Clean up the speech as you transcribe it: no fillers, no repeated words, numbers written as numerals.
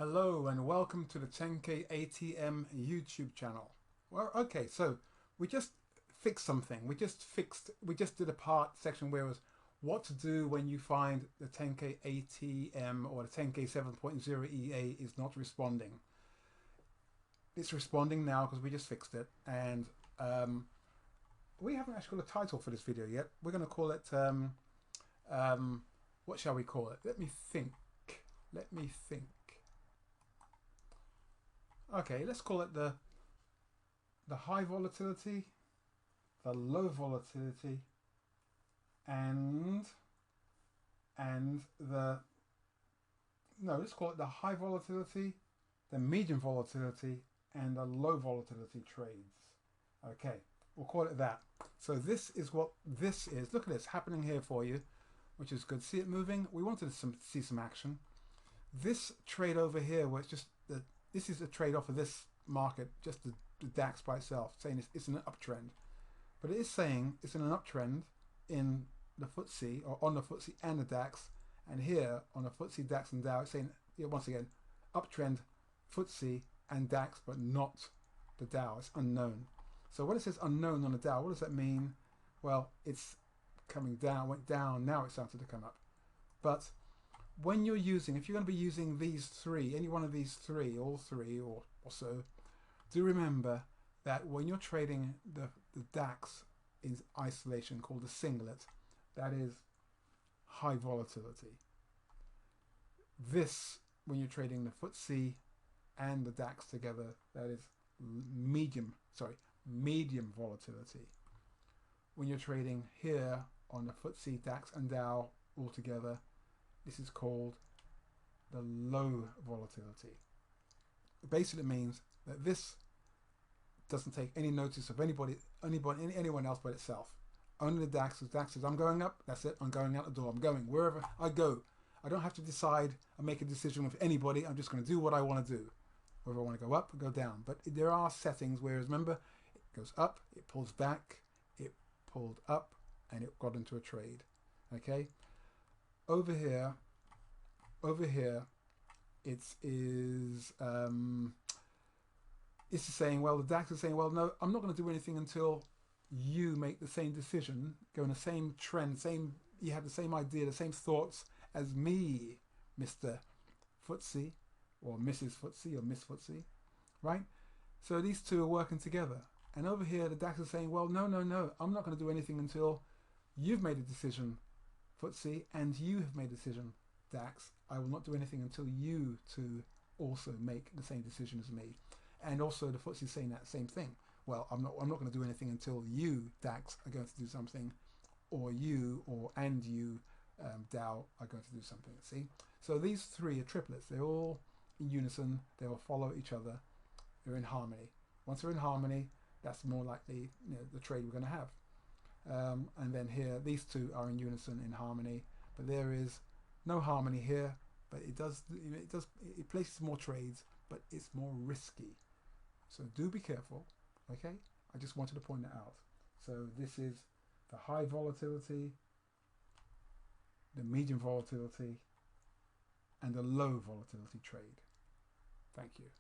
Hello and welcome to the 10K ATM YouTube channel. Well, okay, so we just fixed something. We just did a part section where it was what to do when you find the 10K ATM or the 10K 7.0 EA is not responding. It's responding now because we just fixed it, and we haven't actually got a title for this video yet. We're going to call it, what shall we call it? Let me think. Okay, let's call it the high volatility, the low volatility, and let's call it the high volatility, the medium volatility, and the low volatility trades. Okay, we'll call it that. So this is what this is. Look at this happening here for you, which is good. See it moving? We wanted to see some action. This trade over here, where it's just this is a trade off of this market, just the DAX by itself, saying it's in an uptrend. But it is saying it's in an uptrend in the FTSE, or on the FTSE and the DAX. And here on the FTSE, DAX and Dow, it's saying, once again, uptrend FTSE and DAX, but not the Dow. It's unknown. So when it says unknown on the Dow, what does that mean? Well, it's coming down, went down, now it's started to come up. But when you're using, if you're going to be using these three, any one of these three, all three or so, do remember that when you're trading the DAX in isolation, called the singlet, that is high volatility. This, when you're trading the FTSE and the DAX together, that is medium volatility. When you're trading here on the FTSE, DAX and Dow all together, this is called the low volatility. It basically means that this doesn't take any notice of anyone else but itself. Only the DAX. The DAX says, I'm going up, that's it, I'm going out the door, I'm going wherever I go. I don't have to decide and make a decision with anybody. I'm just going to do what I want to do, whether I want to go up or go down. But there are settings, whereas remember, it goes up, it pulls back, it pulled up, and it got into a trade. Okay. Over here, it's saying, well, the DAX is saying, well, no, I'm not going to do anything until you make the same decision, go in the same trend, you have the same idea, the same thoughts as me, Mr. FTSE, or Mrs. FTSE, or Miss FTSE, right? So these two are working together. And over here, the DAX is saying, well, no, I'm not going to do anything until you've made a decision, FTSE, and you have made a decision, DAX. I will not do anything until you two also make the same decision as me. And also the FTSE is saying that same thing. Well, I'm not going to do anything until you, DAX, are going to do something, or you, and you, Dow, are going to do something. See? So these three are triplets. They're all in unison. They will follow each other. They're in harmony. Once they're in harmony, that's more likely, the trade we're going to have. And then here, these two are in unison, in harmony, but there is no harmony here. But it places more trades, but it's more risky. So do be careful. Okay, I just wanted to point that out. So this is the high volatility, the medium volatility, and the low volatility trade. Thank you.